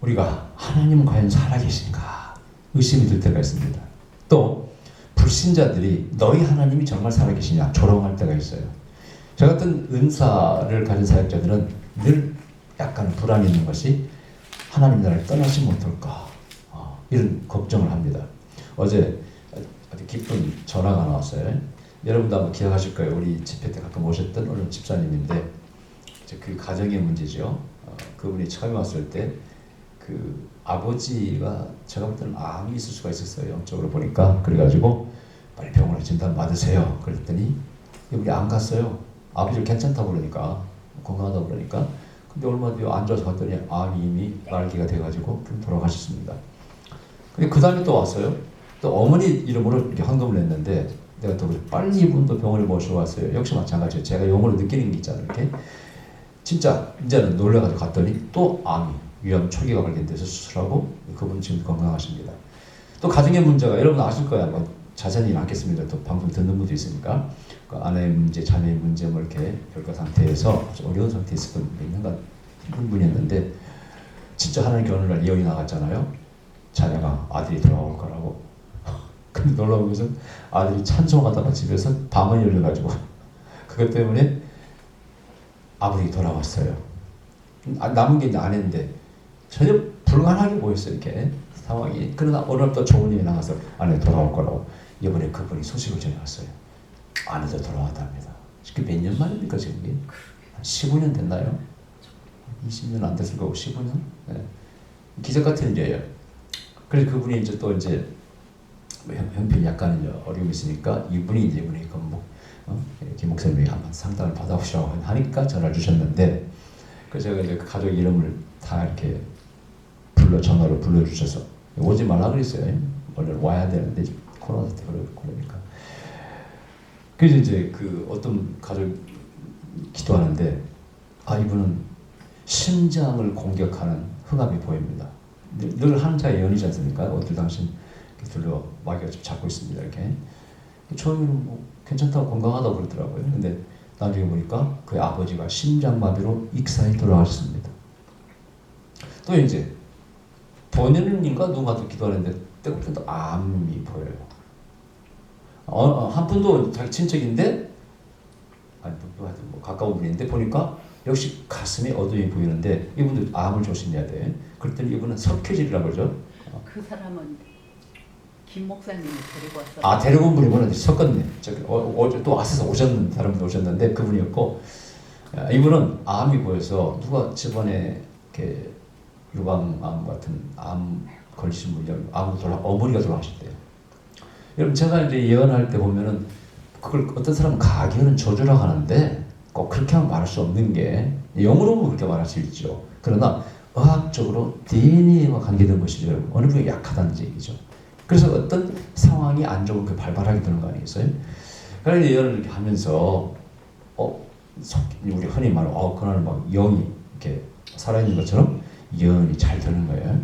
우리가 하나님은 과연 살아계신가 의심이 들 때가 있습니다. 또 불신자들이 너희 하나님이 정말 살아계시냐 조롱할 때가 있어요. 저 같은 은사를 가진 사역자들은 늘 약간 불안이 있는 것이 하나님 나라를 떠나시면 어떨까 이런 걱정을 합니다. 어제 아주 기쁜 전화가 나왔어요. 여러분도 아마 기억하실 거예요. 우리 집회 때 가끔 오셨던 어느 집사님인데 그 가정의 문제죠. 그분이 처음에 왔을 때 그 아버지가 제가 볼 때는 암이 있을 수가 있었어요. 영적으로 보니까. 그래가지고 빨리 병원에 진단 받으세요. 그랬더니 이분이 안 갔어요. 아버지를 괜찮다고 그러니까 건강하다고 그러니까. 근데 얼마 뒤에 앉아서 갔더니 암이 이미 말기가 돼가지고 돌아가셨습니다. 근데 그 다음에 또 왔어요. 또 어머니 이름으로 이렇게 헌금을 했는데 내가 또 빨리 이분도 병원에 모시고 왔어요. 역시 마찬가지예요. 제가 영으로 느끼는 게 있잖아요. 이렇게 진짜 이제는 놀래가지고 갔더니 또 암이 위암 초기가 발견돼서 수술하고 그분 지금 건강하십니다. 또 가정의 문제가 여러분 아실 거야. 뭐 자세히는 않겠습니다. 또 방송 듣는 분도 있으니까 그 아내의 문제, 자녀의 문제 뭐 이렇게 결과 상태에서 아주 어려운 상태에 있었던 몇 년간 힘든 분이었는데 진짜 하나님께 어느 날 예언이 나갔잖아요. 자녀가 아들이 돌아올 거라고. 근데 놀라운 것은 아들이 찬송하다가 집에서 방언이 열려가지고 그것 때문에 아버지 돌아왔어요. 남은 게 이제 아내인데 전혀 불가능하게 보였어요. 이렇게 상황이. 그러나 어느 날 또 좋은 일이 나가서 아내 돌아올 거라고 이번에 그분이 소식을 전해왔어요. 아내도 돌아왔답니다. 그게 몇 년 만입니까 지금? 한 15년 됐나요? 20년 안 됐을 거고 15년? 네. 기적 같은 일이에요. 그래서 그분이 이제 또 이제 형편이 약간 이제 어려움이 있으니까 이분이 김 목사님이 한번 상담을 받아보시라고 하니까 전화를 주셨는데 그래서 제가 이제 그 가족 이름을 다 이렇게 전화로 불러주셔서 오지 말라 그랬어요. 원래 와야 되는데 코로나 때 그러니까. 그래서 이제 그 어떤 가족 기도하는데 이분은 심장을 공격하는 흑암이 보입니다. 늘 한자의 예언이지 않습니까? 어떨 당신 둘러 마귀가 좀 잡고 있습니다. 이렇게 처음에는 뭐 괜찮다고 건강하다고 그러더라고요. 근데 나중에 보니까 그의 아버지가 심장마비로 익사에 돌아가셨습니다. 또 이제 본인인가 누군가도 기도하는데 때부터 암이 보여요. 한 분도 자기 친척인데 뭐 가까운 분인데 보니까 역시 가슴에 어두움이 보이는데 이분도 암을 조심해야 돼. 그랬더니 이분은 석회질이라고 그러죠. 그 사람은 김 목사님이 데리고 왔어요. 데리고 온 분이 뭐는 섞었네. 어제 또 와서 오셨는데 다른 분 오셨는데 그분이었고 이분은 암이 보여서 누가 집안에 이렇게 유방암 같은 암 걸리신 분이 어머니가 돌아가셨대요. 여러분 제가 이제 예언할 때 보면은 그걸 어떤 사람은 가계는 저주라고 하는데 꼭 그렇게 하면 말할 수 없는 게 영으로 보면 그렇게 말할 수 있죠. 그러나 의학적으로 DNA와 관계된 것이죠. 여러분. 어느 분이 약하다는 얘기죠. 그래서 어떤 상황이 안 좋은 그 발발하게 되는 거 아니겠어요? 그래서 예언을 이렇게 하면서 우리 흔히 말하는 그날 막 영이 이렇게 살아있는 것처럼 예언이 잘 되는 거예요.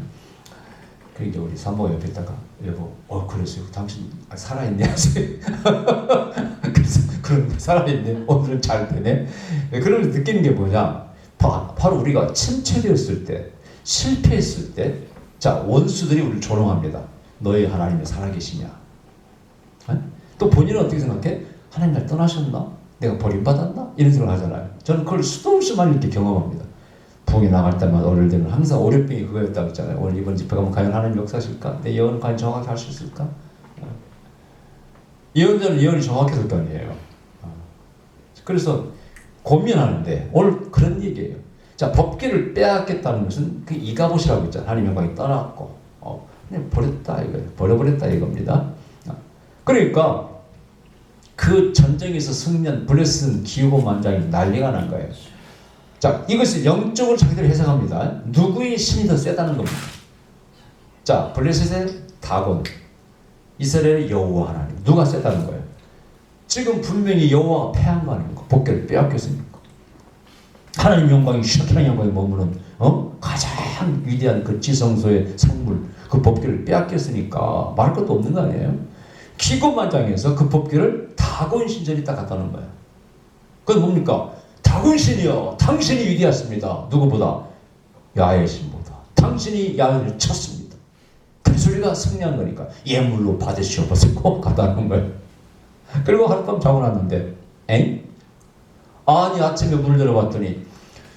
그래서 이제 우리 산모가 옆에 있다가 여보, 그랬어요. 당신 살아있네 하세요. 그래서 그런데 살아있네. 오늘은 잘 되네. 그러면서 느끼는 게 뭐냐? 바로 우리가 침체되었을 때, 실패했을 때, 자 원수들이 우리를 조롱합니다. 너희 하나님이 살아계시냐? 또 본인은 어떻게 생각해? 하나님 날 떠나셨나? 내가 버림받았나? 이런 생각을 하잖아요. 저는 그걸 수도 없이 많이 이렇게 경험합니다. 부흥에 나갈 때마다 어릴 때는 항상 오랫병이 그거였다고 했잖아요. 오늘 이번 집회 가면 과연 하나님 역사하실까? 내 예언은 과연 정확히 할 수 있을까? 예언자는 예언이 정확했을 거 아니에요. 그래서 고민하는데 오늘 그런 얘기예요. 자, 법궤를 빼앗겠다는 것은 그 이가봇이라고 있잖아요. 하나님 영광이 떠났고 그냥 버렸다 이거예요. 버려버렸다 이겁니다. 그러니까 그 전쟁에서 승리한 블레셋은 기후고 만장이 난리가 난 거예요. 자, 이것을 영적으로 자기들이 해석합니다. 누구의 신이 더 세다는 겁니다. 자, 블레셋의 다곤, 이스라엘의 여호와 하나님. 누가 세다는 거예요? 지금 분명히 여호와가 패한 거 아닙니까? 복궤를 빼앗겼으니까. 하나님 영광이 슈키나 영광이 머무는 가장 위대한 그 지성소의 성물 그 법궤를 빼앗겼으니까 말할 것도 없는 거 아니에요? 기고만장에서 그 법궤를 다곤 신전이 딱 갖다 놓은 거예요. 그건 뭡니까? 다곤 신이여 당신이 위대하십니다. 누구보다? 야훼 신보다 당신이 야훼를 쳤습니다. 그 소리가 승리한 거니까 예물로 받으시옵소서 갖다 놓은 거예요. 그리고 하룻밤 자고 났는데 엥? 아니 아침에 문을 열어봤더니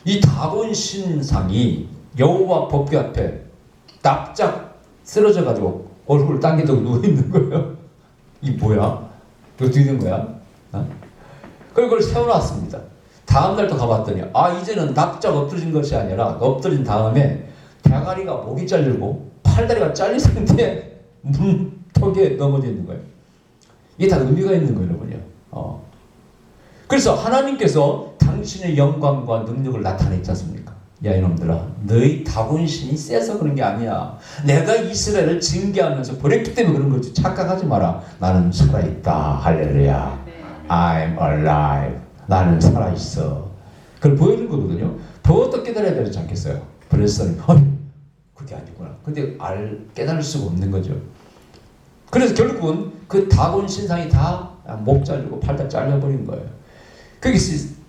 이 다곤 신상이 여호와 법궤 앞에 납작 쓰러져 가지고 얼굴을 당기고 누워 있는 거예요. 이 뭐야? 이거 어떻게 된 거야? 어? 그걸 세워놨습니다. 다음 날 또 가봤더니 이제는 납작 엎드린 것이 아니라 엎드린 다음에 대가리가 목이 잘리고 팔다리가 잘린 상태에 문턱에 넘어져 있는 거예요. 이게 다 의미가 있는 거예요, 여러분요. 그래서 하나님께서 당신의 영광과 능력을 나타냈지 않습니까? 야 이놈들아, 너희 다곤신이 세서 그런 게 아니야. 내가 이스라엘을 징계하면서 버렸기 때문에 그런 거지. 착각하지 마라. 나는 살아있다. 할렐루야. I'm alive. 나는 살아있어. 그걸 보여준 거거든요. 더 깨달아야 되지 않겠어요? 브레스는 그게 아니구나. 근데 깨달을 수가 없는 거죠. 그래서 결국은 그 다곤 신상이 다 목 잘리고 팔다 잘려버린 거예요. 그게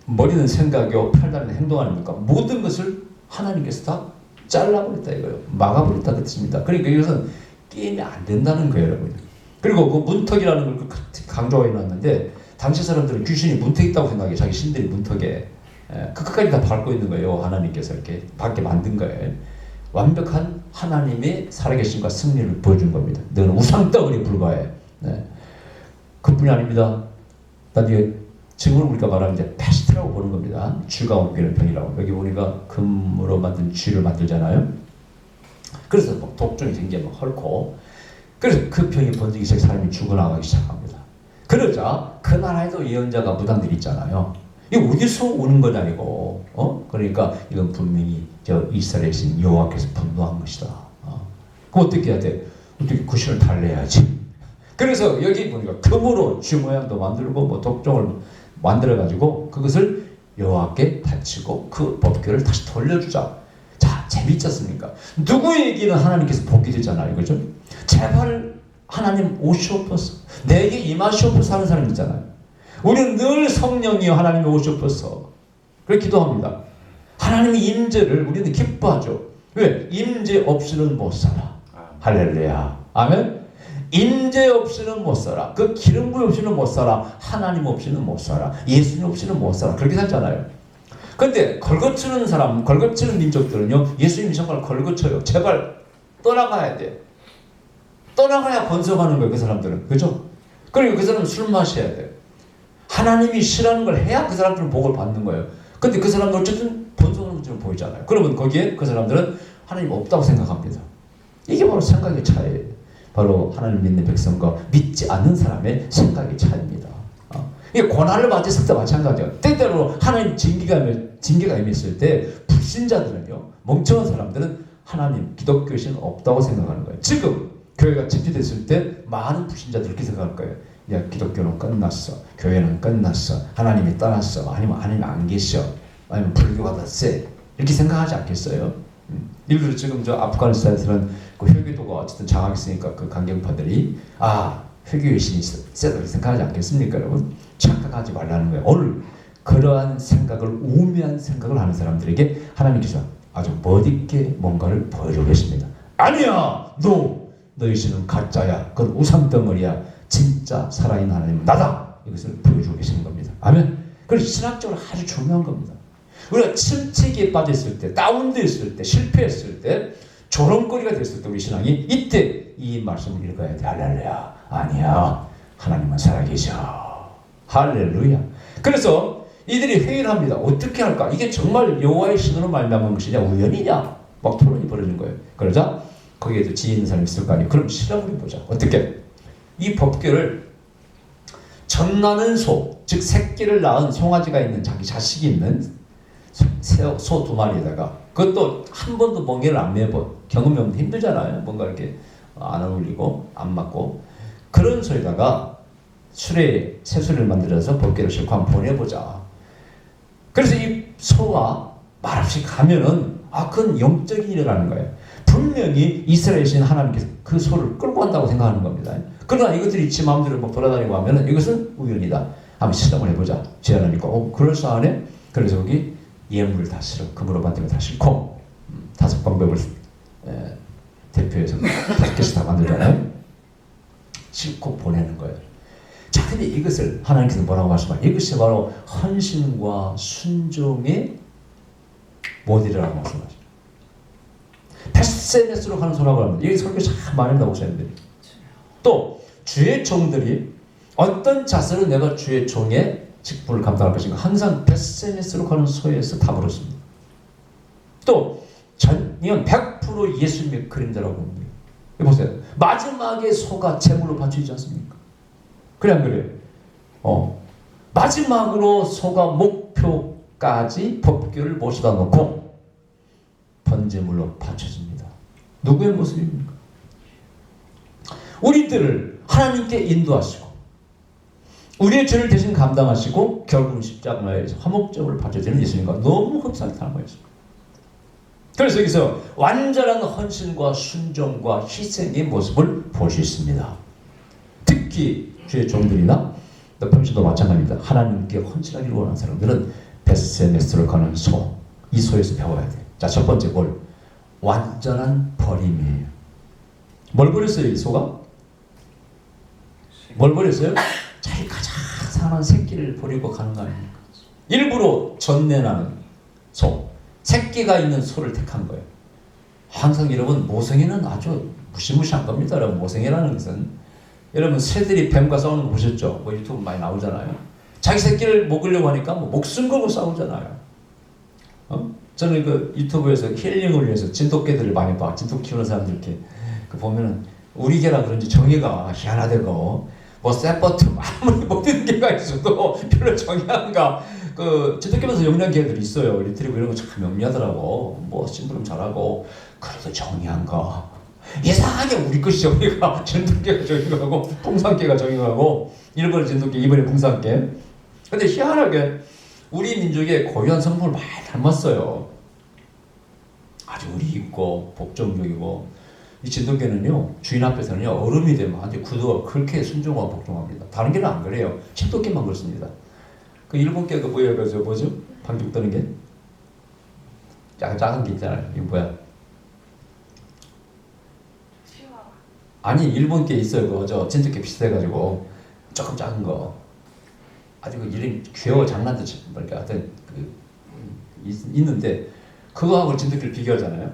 머리는 생각이요, 팔다리는 행동 아닙니까? 모든 것을 하나님께서 다 잘라버렸다 이거예요. 막아버렸다 그 뜻입니다. 그러니까 이것은 게임이 안 된다는 거예요, 여러분. 그리고 그 문턱이라는 걸 강조해 놨는데 당시 사람들은 귀신이 문턱이 있다고 생각해. 자기 신들이 문턱에 그 끝까지 다 밟고 있는 거예요. 하나님께서 이렇게 밖에 만든 거예요. 완벽한 하나님의 살아계심과 승리를 보여준 겁니다. 너는 우상덩어리에 불과해. 네. 그뿐이 아닙니다. 나중에 지금은 우리가 말하는 이제 패스트라고 보는 겁니다. 쥐가 옮기는 병이라고. 여기 보니까 금으로 만든 쥐를 만들잖아요. 그래서 뭐 독종이 생기면 헐고, 그래서 그 병이 번지기 시작해 사람이 죽어나가기 시작합니다. 그러자 그 나라에도 예언자가 무당들이 있잖아요. 이게 어디서 오는 건 아니고, 그러니까 이건 분명히 저 이스라엘의 신 여호와께서 분노한 것이다. 그럼 어떻게 해야 돼? 어떻게 그 신을 달래야지. 그래서 여기 보니까 금으로 쥐 모양도 만들고 뭐 독종을 만들어 가지고 그것을 여호와께 바치고 그 법궤를 다시 돌려주자. 자, 재밌지 않습니까? 누구에게는 하나님께서 복이 되잖아요, 그죠? 제발 하나님 오시옵소서, 내게 임하시옵소서 하는 사람 있잖아요. 우리는 늘 성령이여 하나님이 오시옵소서 그렇게 기도합니다. 하나님의 임재를 우리는 기뻐하죠. 왜? 임재 없이는 못 살아. 할렐루야. 아멘. 임재 없이는 못 살아. 그 기름 부음 없이는 못 살아. 하나님 없이는 못 살아. 예수님 없이는 못 살아. 그렇게 살잖아요. 근데 걸거치는 사람, 걸거치는 민족들은요, 예수님이 정말 걸거쳐요. 제발 떠나가야 돼. 떠나가야 번성하는 거예요, 그 사람들은. 그죠? 그리고 그 사람은 술 마셔야 돼. 하나님이 싫어하는 걸 해야 그 사람들은 복을 받는 거예요. 근데 그 사람들 어쨌든 번성하는 것처럼 보이잖아요. 그러면 거기에 그 사람들은 하나님 없다고 생각합니다. 이게 바로 생각의 차이예요. 바로 하나님 믿는 백성과 믿지 않는 사람의 생각의 차이입니다. 이게 고난을 받았을 때 마찬가지예요. 때때로 하나님 징계가 임했을 때 불신자들은요, 멍청한 사람들은 하나님, 기독교 신은 없다고 생각하는 거예요. 지금 교회가 집회됐을 때 많은 불신자들이 그렇게 생각할 거예요. 야, 기독교는 끝났어. 교회는 끝났어. 하나님이 떠났어. 아니면 하나님이 안 계셔. 아니면 불교가 더 세. 이렇게 생각하지 않겠어요? 예를 들어 지금 저 아프가니스탄에서는 그 회계도가 어쨌든 장악했으니까 그 강경파들이 회계의 신이 세다 이렇게 생각하지 않겠습니까, 여러분? 착각하지 말라는 거예요. 오늘 그러한 생각을, 우매한 생각을 하는 사람들에게 하나님께서 아주 멋있게 뭔가를 보여주고 계십니다. 아니야! 너희 신은 가짜야. 그건 우상덩어리야. 진짜 살아있는 하나님은 나다. 이것을 보여주고 계시는 겁니다. 아멘. 그래서 신학적으로 아주 중요한 겁니다. 우리가 침체기에 빠졌을 때, 다운되었을 때, 실패했을 때, 조롱거리가 됐을 때 우리 신앙이 이때 이 말씀을 읽어야 돼. 할렐루야. 아니야. 하나님은 살아계셔. 할렐루야. 그래서 이들이 회의를 합니다. 어떻게 할까? 이게 정말 여호와의 신으로 말미암은 것이냐 우연이냐? 막 토론이 벌어진 거예요. 그러자 거기에도 지혜 있는 사람이 있을 거 아니에요. 그럼 실험을 해보자. 어떻게? 이 법궤를 전나는 소, 즉 새끼를 낳은 송아지가 있는 자기 자식이 있는 소 두 마리에다가, 그것도 한 번도 멍에를 안 매본, 경험이 없는데 힘들잖아요. 뭔가 이렇게 안 어울리고 안 맞고, 그런 소에다가 새소리를 만들어서 법궤를 싣고 한번 보내보자. 그래서 이 소가 말없이 가면은 그건 영적인 일이라는 거예요. 분명히 이스라엘 신 하나님께서 그 소를 끌고 간다고 생각하는 겁니다. 그러나 이것들이 지 마음대로 막 돌아다니고 하면은 이것은 우연이다. 한번 실험을 해보자. 제안하니까 그럴싸하네. 그래서 거기 예물을 다 실어, 금으로 만든 거 다 싣고 5 방법을 대표해서 5개씩 다 만들잖아요. 싣고 보내는 거예요. 자, 근데 이것을 하나님께서 뭐라고 말씀하세요? 이것이 바로 헌신과 순종의 모델이라고 말씀하시죠. 벳세메스로 가는 소라고 합니다. 여기 설교 참 많이 한다고 목사님들이. 또 주의 종들이 어떤 자세로 내가 주의 종의 직분을 감당할 것인가 항상 벳세메스로 가는 소에서 답을 얻습니다. 또 이건 100% 예수님의 그림자라고 봅니다. 보세요. 마지막에 소가 제물로 바치지 않습니까? 그래 안 그래요? 마지막으로 소가 목표까지 법궤를 모셔다 놓고 번제물로 바쳐집니다. 누구의 모습입니까? 우리들을 하나님께 인도하시고 우리의 죄를 대신 감당하시고 결국은 십자가에서 화목제물을 바쳐지는 예수님과 너무 흡사하게 닮아있습니다. 그래서 여기서 완전한 헌신과 순종과 희생의 모습을 볼 수 있습니다. 특히 주의 종들이나 평신도 마찬가지입니다. 하나님께 헌신하기를 원하는 사람들은 벳세메스로 가는 소, 이 소에서 배워야 돼요. 자, 첫 번째 뭘? 완전한 버림이에요. 뭘 버렸어요, 이 소가? 뭘 버렸어요? 자기 가장 사랑하는 새끼를 버리고 가는 거 아닙니까? 일부러 전내나는 소, 새끼가 있는 소를 택한 거예요. 항상 여러분, 모성애는 아주 무시무시한 겁니다. 여러분, 모성애라는 것은 여러분, 새들이 뱀과 싸우는 거 보셨죠? 뭐 유튜브 많이 나오잖아요. 자기 새끼를 먹으려고 하니까 뭐 목숨 걸고 싸우잖아요. 저는 그 유튜브에서 힐링을 위해서 진돗개들을 많이 봐. 진돗 키우는 사람들 이렇게 보면은 우리 개라 그런지 정의가 희한하대고 뭐 세버트 아무리 먹는 개가 있어도 별로 정의한가. 그 진돗개면서 영리한 개들이 있어요. 리트리버 이런 거 참 영리하더라고. 뭐 심부름 잘하고 그래도 정의한가. 이상하게 우리 것이 정의가 진돗개가 정의가고 풍산개가 정의가고 일본의 진돗개 이번에 풍산개. 근데 희한하게 우리 민족의 고유한 성품을 많이 닮았어요. 아주 의리 있고 복종적이고 이 진돗개는요 주인 앞에서는요 어른이 되면 한테 구두가 그렇게 순종하고 복종합니다. 다른 개는 안 그래요. 진돗개만 그렇습니다. 그 일본 개가 뭐예요? 그저 뭐죠? 방귀 뜨는 게 약간 작은 게 있잖아요. 이거 뭐야? 아니 일본 개 있어요. 그저 진돗개 비슷해가지고 조금 작은 거. 아주 그 이름 귀여워 장난도 뭐랄까 하여튼 있는데 그거하고 진돗개를 비교하잖아요.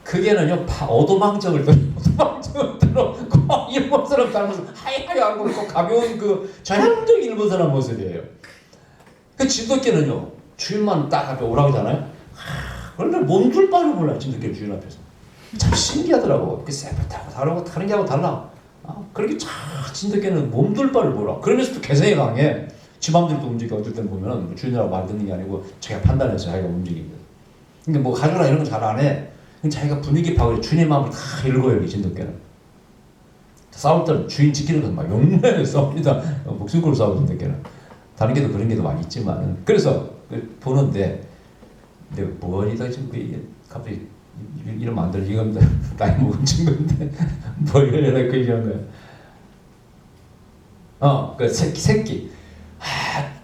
그게는요 오도망정을 들어 일본 사람 닮아서 하얗고 가벼운 그 전형적인 일본 사람 모습이에요. 그 진돗개는요 주인만 딱 앞에 오라고 하잖아요. 그런데 몸둘 바를 몰라요. 진돗개 주인 앞에서. 참 신기하더라고. 그 세뱃하고 다른 개하고 달라. 그렇게 참 진돗개는 몸둘 바를 몰라. 그러면서도 개성이 강해. 지 맘대로 또 움직여. 어떨 땐 보면은 주인이라고 말 듣는 게 아니고 자기가 판단해서 자기가 움직입니다. 그러니까 뭐 가져라 이런 건 잘 안 해. 자기가 분위기 파고 주인의 마음을 다 읽어요. 이 진돗개는. 싸울 때는 주인 지키는 건 막 용맹하게 싸웁니다. 목숨 걸고 싸우는 진돗개는. 다른 개도 그런 게도 많이 있지만 그래서 보는데 내가 머리다 지금 갑자기 이름 안 들어 이겁니다. 나이 먹은 친구인데 뭘 이래라 그 얘기한 거야. 그 새끼.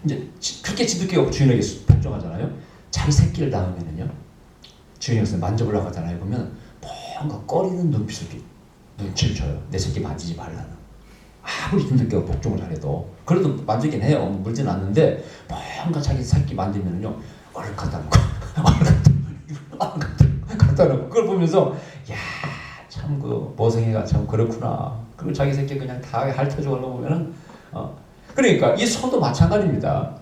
이제 그렇게 진돗개가 주인에게 복종하잖아요. 자기 새끼를 낳으면은요 주인에서 만져보려고 하잖아요. 보면 뭔가 꺼리는 눈치를 줘요. 내 새끼 만지지 말라는. 아무리 진돗개가 복종을 잘해도 그래도 만지긴 해요. 물진 않는데 뭔가 자기 새끼 만지면은요 얼른 갖다 놓고 갖다 놓고 그걸 보면서 야 참 그 모성애가 참 그렇구나. 그리고 자기 새끼 그냥 다 핥아주고 하는 거 보면은 그러니까 이 소도 마찬가지입니다.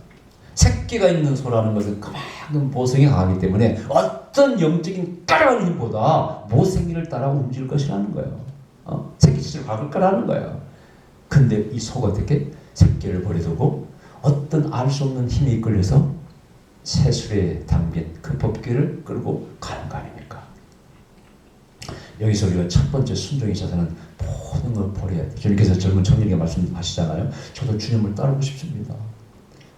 새끼가 있는 소라는 것은 그만큼 모성이 강하기 때문에 어떤 영적인 까라는 힘보다 모성이를 따라 움직일 것이라는 거예요. 새끼 짓을 박을 거라는 거예요. 근데 이 소가 어떻게 새끼를 버려두고 어떤 알 수 없는 힘에 이끌려서 새술에 담긴 그 법궤를 끌고 가는 거 아닙니까? 여기서 우리가 첫 번째 순종에 있어서는 모든 걸 버려야 돼. 주님께서 젊은 청년에게 말씀하시잖아요. 저도 주님을 따르고 싶습니다.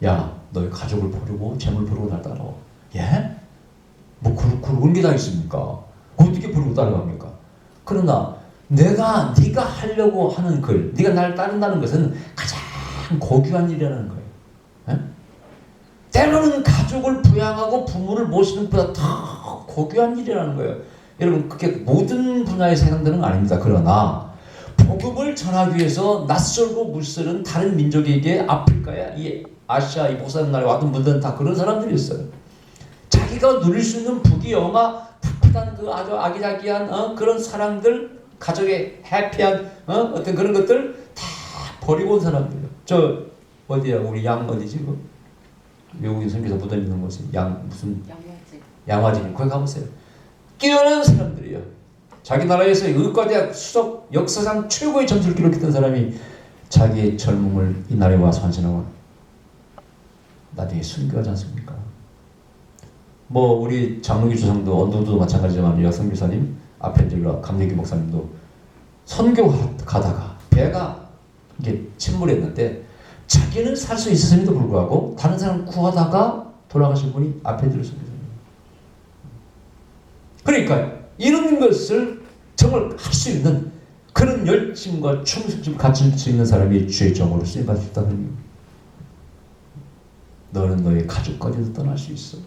야, 너의 가족을 버리고 재물 버리고 날 따라와. 예? 뭐 그런 게 다 있습니까? 어떻게 버리고 따라갑니까? 그러나 네가 하려고 하는 글, 네가 날 따른다는 것은 가장 고귀한 일이라는 거예요. 예? 때로는 가족을 부양하고 부모를 모시는 것보다 더 고귀한 일이라는 거예요. 여러분 그게 모든 분야에서 해당되는 건 아닙니다. 그러나 복음을 전하기 위해서 낯설고 물서는 다른 민족에게 아프리카야 이 아시아 이 목사님 나라에 왔던 분들은 다 그런 사람들이었어요. 자기가 누릴 수 있는 부귀영화 풋풋한 그 아주 아기자기한 그런 사랑들 가족의 해피한 어떤 그런 것들 다 버리고 온 사람들이에요. 저 어디야 우리 양 어디지 그 외국인 선교사 묻어 있는 곳이 양 무슨 양화진 거기 가보세요. 뛰어난 사람들이에요. 자기 나라에서 의과대학 수석 역사상 최고의 점수를 기록했던 사람이 자기의 젊음을 이 나라에 와서 헌신하고 나중에 순교하지 않습니까? 뭐 우리 장로교 조상도 언도도 마찬가지지만 여성교사님 아펜젤라 감리교 목사님도 선교가다가 배가 이게 침몰했는데 자기는 살 수 있었음에도 불구하고 다른 사람 구하다가 돌아가신 분이 아펜젤라 선교사님. 그러니까 이런 것을 정말 할 수 있는 그런 열심과 충성심을 갖출 수 있는 사람이 주의 종으로 쓰임받을 수 있다는 겁니다. 너는 너의 가족까지도 떠날 수 있어.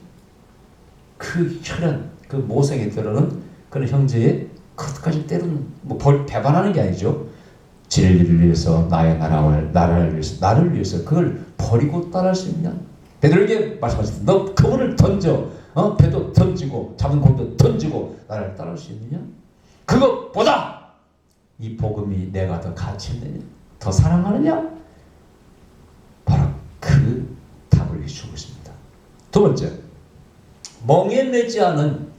그 혈연, 그 모성에 들어는 그런 형제의 끝까지 때로는 뭐 배반하는 게 아니죠. 진리를 위해서 나의 나라를 위해서 나를 위해서 그걸 버리고 따라할 수 있냐? 베드로에게 말씀하셨다. 너 그물을 던져, 배도 던지고 잡은 공도 던지고 나를 따라올 수 있느냐? 그것보다 이 복음이 내가 더 가치 있느냐? 더 사랑하느냐? 바로 그 답을 주고 있습니다. 두 번째, 멍에 매지 않은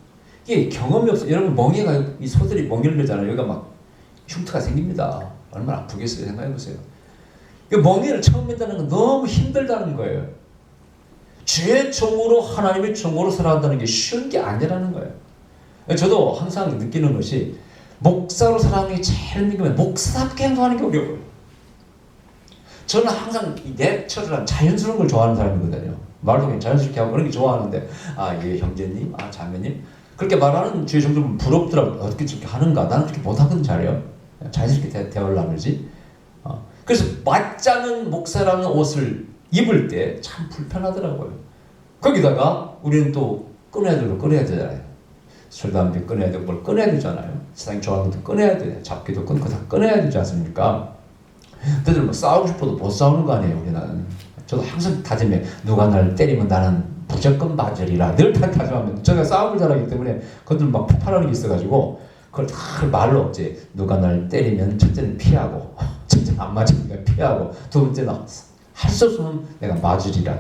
이게 경험이 없어. 여러분 멍에가 이 소들이 멍에를 매잖아요. 여기가 막 흉터가 생깁니다. 얼마나 아프겠어요. 생각해 보세요. 그 멍에를 처음 맨다는 건 너무 힘들다는 거예요. 주의 종으로 하나님의 종으로 살아간다는 게 쉬운 게 아니라는 거예요. 저도 항상 느끼는 것이 목사로 살아가는 게 제일 힘든 게 목사답게 행동하는 게 어려워요. 저는 항상 이 내처럼 자연스러운 걸 좋아하는 사람이거든요. 말도 그냥 자연스럽게 하고 그런 게 좋아하는데 예 형제님, 자매님 그렇게 말하는 주의 종들은 부럽더라고요. 어떻게 저렇게 하는가? 나는 그렇게 못하거든 잘해요. 자연스럽게 대화를 나누지. 그래서 맞자는 목사라는 옷을 입을 때 참 불편하더라고요. 거기다가 우리는 또 끊어야 되잖아요. 술, 담배 끊어야 되고 뭘 끊어야 되잖아요. 세상이 좋아하는 것도 끊어야 돼. 잡기도 끊고 다 끊어야 되지 않습니까? 너희들 뭐 싸우고 싶어도 못 싸우는 거 아니에요, 우리는. 저도 항상 다짐해. 누가 나를 때리면 나는 무조건 맞으리라. 늘 다짐하면 제가 싸움을 잘하기 때문에 그들 막 폭발하는 게 있어가지고 그걸 다 말로 이제 누가 나를 때리면 첫째는 피하고 첫째는 안 맞으니까 피하고 두 번째는 할 수 없으면 내가 맞으리라.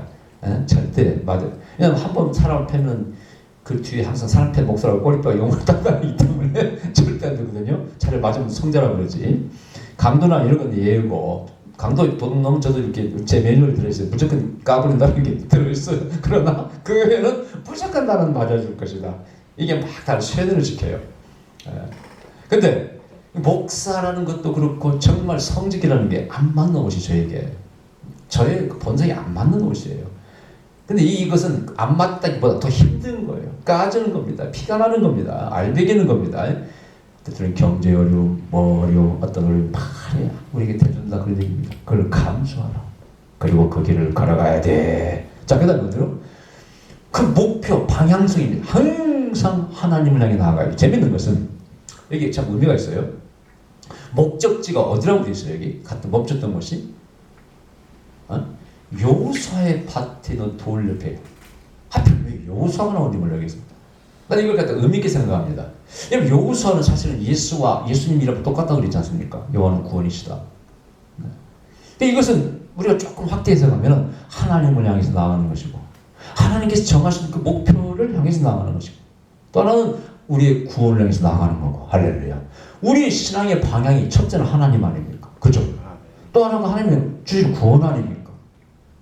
절대 맞아. 왜냐면 한 번 사람을 패면 그 뒤에 항상 사람 팬 목사라고 꼬리뼈가 용을 닦아내기 때문에 절대 안 되거든요. 차라리 맞으면 성자라 그러지. 강도나 이런 건 예외고 강도 도둑 넘으면 저도 이렇게 제 매뉴얼이 들어있어요. 무조건 까부린다는 게 들어있어요. 그러나 그 외에는 무조건 나는 맞아줄 것이다. 이게 막 다른 쇠뇌를 지켜요. 근데 목사라는 것도 그렇고 정말 성직이라는 게 안 맞는 옷이 저의 그 본성이 안 맞는 옷이에요. 근데 이것은 안 맞다기보다 더 힘든 거예요. 까지는 겁니다. 피가 나는 겁니다. 알배기는 겁니다. 때로는 경제 어려움, 어려움, 어떤 어려움 많이 우리에게 대준다 그런 얘기입니다. 그걸 감수하라. 그리고 그 길을 걸어가야 돼. 자, 그 다음에 어디로? 그 목표, 방향성이 항상 하나님을 향해 나아가야 돼. 재밌는 것은 여기 참 의미가 있어요. 목적지가 어디라고 되어 있어요? 여기 같은 멈췄던 곳이 여호수아의 밭에는 돌 옆에 하필 왜 여호수아가 나오는지 모르겠습니다. 나는 이걸 갖다 의미 있게 생각합니다. 왜냐면 여호수아는 사실은 예수님 이름과 똑같다고 그랬지 않습니까? 여호와는 구원이시다. 근데 이것은 우리가 조금 확대해서 가면 하나님을 향해서 나아가는 것이고 하나님께서 정하신 그 목표를 향해서 나아가는 것이고 또 하나는 우리의 구원을 향해서 나아가는 거고 할렐루야. 우리의 신앙의 방향이 첫째는 하나님 아닙니까? 그죠? 또 하나가 하나님의 주신 구원 아닙니까?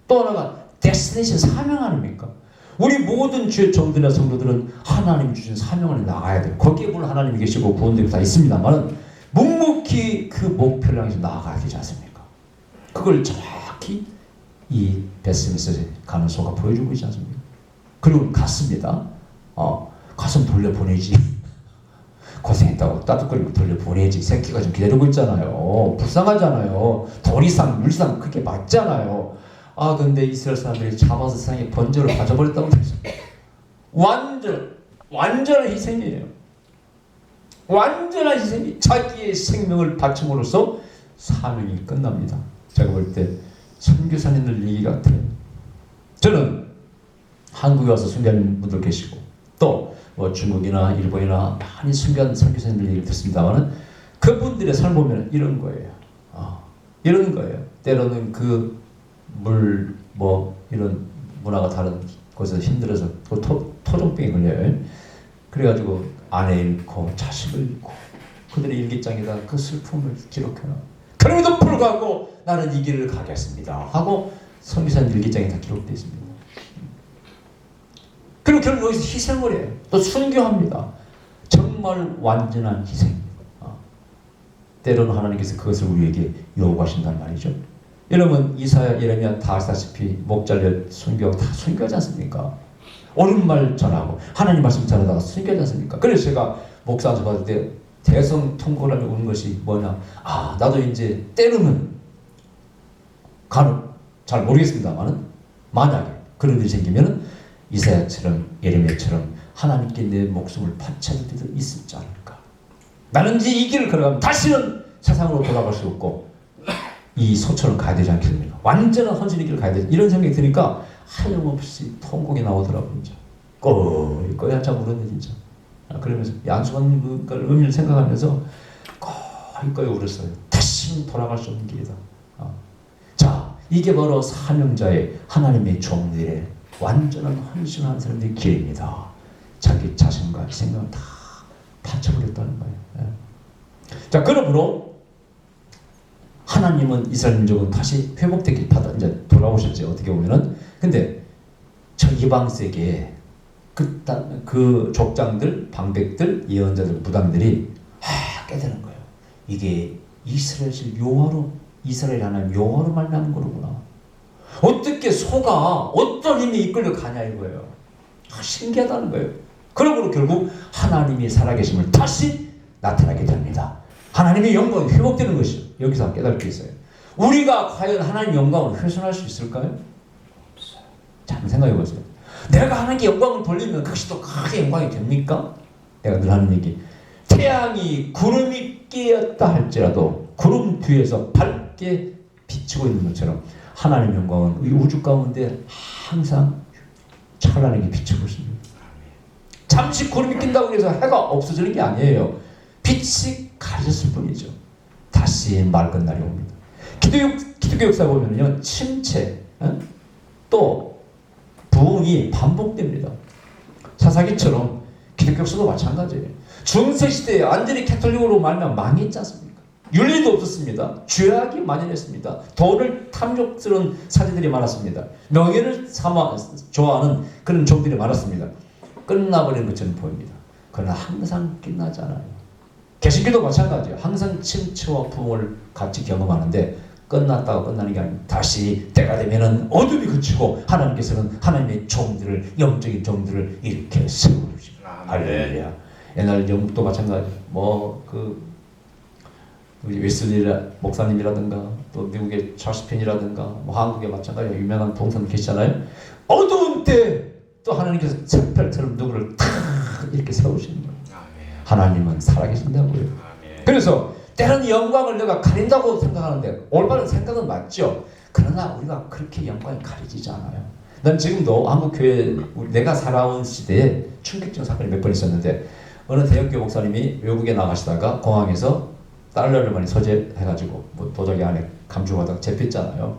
또 하나가 데스티네이션 사명 아닙니까? 우리 모든 주의 종들이나 성도들은 하나님이 주신 사명 안에 나가야 돼요. 거기에 물론 하나님이 계시고 구원들이 다 있습니다만 묵묵히 그 목표를 향해서 나아가야 되지 않습니까? 그걸 정확히 이 베스미스에 가는 소가 보여주고 있지 않습니까? 그리고 갔습니다. 가슴 돌려보내지. 고생했다고 따뜻거리고 돌려보내지. 새끼가 좀 기다리고 있잖아요. 불쌍하잖아요. 돌이상 물상 그게 맞잖아요. 근데 이스라엘 사람들이 잡아서 세상에 번제로 가져버렸다고 그랬어요. 완전한 희생이에요. 완전한 희생이 자기의 생명을 바침으로써 사명이 끝납니다. 제가 볼 때 선교사님들 얘기 같아요. 저는 한국에 와서 순교하는 분들 계시고 또 뭐 중국이나 일본이나 많이 순교한 선교사님들 얘기를 듣습니다만은 그분들의 삶 보면 이런 거예요. 이런 거예요. 때로는 그 물 뭐 이런 문화가 다른 곳에서 힘들어서 토종병이 걸려요. 그래가지고 아내 잃고 자식을 잃고 그들의 일기장에다 그 슬픔을 기록해놔. 그럼에도 불구하고 나는 이 길을 가겠습니다 하고 선교사님 일기장에 다 기록되어 있습니다. 그리고 결국 여기서 희생을 해요. 또 순교합니다. 정말 완전한 희생. 때로는 하나님께서 그것을 우리에게 요구하신단 말이죠. 여러분 이사야, 예레미야 다 아시다시피 목 잘려 순교 다 순교하지 않습니까? 옳은 말 전하고 하나님 말씀 전하다가 순교하지 않습니까? 그래서 제가 목사 안수 받을 때 대성통곡을 하며 우는 것이 뭐냐? 나도 이제 때로는 간혹 잘 모르겠습니다만은 만약에 그런 일이 생기면은 이사야처럼 예레미야처럼 하나님께 내 목숨을 바쳐줄 때도 있을지 않을까? 나는 이제 이 길을 걸어가면 다시는 세상으로 돌아갈 수 없고 이 소처럼 가야 되지 않겠습니까? 완전한 헌신의 길을 가야 되지. 이런 생각이 드니까 하염없이 통곡이 나오더라고요. 진짜. 거의 한참 울었네 진짜. 그러면서 양수관 그 의미를 생각하면서 거의 울었어요. 다시는 돌아갈 수 없는 길이다. 자, 이게 바로 사명자의 하나님의 종들의 완전한 헌신한 사람들의 길입니다. 자기 자신과 생각을 다 바쳐버렸다는 거예요. 자, 그러므로 하나님은 이스라엘 민족은 다시 회복되기 받아 이제 돌아오셨죠. 어떻게 보면은. 근데 저 이방 세계에 그 족장들, 방백들, 예언자들, 무당들이 깨달은 거예요. 이게 이스라엘 여호와로 이스라엘 하나님 여호와로 말미암은 거로구나. 어떻게 소가 어떤 힘에 이끌려 가냐 이거예요. 신기하다는 거예요. 그러므로 결국 하나님이 살아계심을 다시 나타나게 됩니다. 하나님의 영광이 회복되는 것이죠. 여기서 깨달을 게 있어요. 우리가 과연 하나님의 영광을 훼손할 수 있을까요? 없어요. 자, 한번 생각해 보세요. 내가 하나님께 영광을 돌리면 그것이 또 크게 영광이 됩니까? 내가 늘 하는 얘기. 태양이 구름이 끼었다 할지라도 구름 뒤에서 밝게 비치고 있는 것처럼 하나님의 영광은 이 우주 가운데 항상 찬란하게 비치고 있습니다. 잠시 구름이 낀다고 해서 해가 없어지는 게 아니에요. 빛이 가려졌을 뿐이죠. 다시 맑은 날이 옵니다. 기독교 역사 보면요, 침체, 또 부흥이 반복됩니다. 사사기처럼 기독교 역사도 마찬가지예요. 중세시대에 완전히 캐톨릭으로 말면 망했지 않습니까? 윤리도 없었습니다. 죄악이 만연했습니다. 돈을 탐욕스러운 사제들이 많았습니다. 명예를 좋아하는 그런 종들이 많았습니다. 끝나버린 것처럼 보입니다. 그러나 항상 끝나지 않아요. 개신교도 마찬가지예요. 항상 침체와 부흥을 같이 경험하는데 끝났다고 끝나는 게 아니고 다시 때가 되면은 어둠이 그치고 하나님께서는 하나님의 종들을, 영적인 종들을 이렇게 세우십니다. 할렐루야. 옛날 영국도 마찬가지. 우리 웨슬리 목사님이라든가 또 미국의 찰스 펜이라든가 한국의 마찬가지 유명한 동선 계시잖아요. 어두운 때 또 하나님께서 샛별처럼 누구를 탁 이렇게 세우시는 거예요. 하나님은 살아계신다고요. 그래서 때로는 영광을 내가 가린다고 생각하는데 올바른 생각은 맞죠. 그러나 우리가 그렇게 영광이 가려지지 않아요. 난 지금도 한국교회 내가 살아온 시대에 충격적인 사건이 몇 번 있었는데 어느 대형교회 목사님이 외국에 나가시다가 공항에서 달러를 많이 서재해가지고 도자기 안에 감축하다가 잡혔잖아요.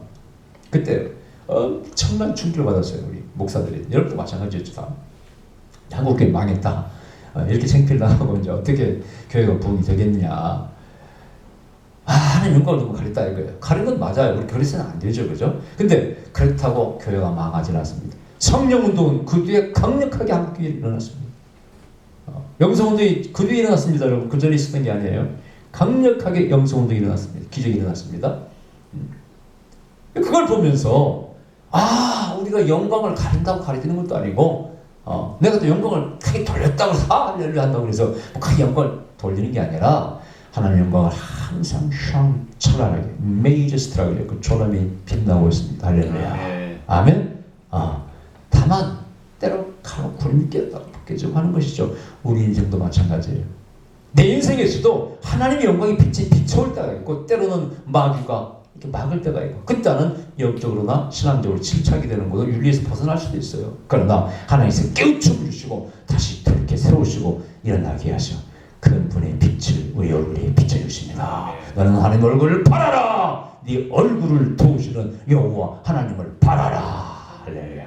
그때 엄청난 충격을 받았어요. 우리 목사들이. 여러분도 마찬가지였죠. 다. 한국교회 망했다. 이렇게 창피를 당하고 이제 어떻게 교회가 부흥이 되겠냐. 하나님 영광을 너무 가렸다 이거예요. 가린 건 맞아요. 우리 그래서는 안 되죠. 그죠? 근데 그렇다고 교회가 망하지 않았습니다. 성령운동은 그 뒤에 강력하게 한국교회에 일어났습니다. 영성운동이 그 뒤에 일어났습니다. 여러분. 그 전에 있었던 게 아니에요. 강력하게 영성운동이 일어났습니다. 기적이 일어났습니다. 그걸 보면서 우리가 영광을 가린다고 가리는 것도 아니고 내가 또 영광을 크게 돌렸다고 할렐루야 한다고 해서 크게 영광을 돌리는 게 아니라 하나님의 영광을 항상 찬란하게 메이저스트라고 그 조람이 빛나고 있습니다. 할렐루야. 아멘. 다만 때로 간혹 구름이 끼었다 벗겨지고 하는 것이죠. 우리 인생도 마찬가지예요. 내 인생에서도 하나님의 영광이 빛이 비춰올 때가 있고 때로는 마귀가 이렇게 막을 때가 있고 그때는 영적으로나 신앙적으로 침착이 되는 것도 윤리에서 벗어날 수도 있어요. 그러나 하나님께서 깨우침을 주시고 다시 이렇게 세우시고 일어나게 하셔 큰 분의 빛을 우리 얼굴에 비춰주십니다. 너는 하나님 얼굴을 바라라. 네 얼굴을 도우시는 여호와 하나님을 바라라. 할렐루야.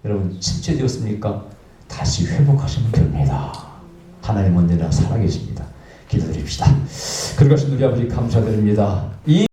여러분 침체되었습니까? 다시 회복하시면 됩니다. 하나님 언제나 살아계십니다. 기도드립시다. 그러신 우리 아버지 감사드립니다. 이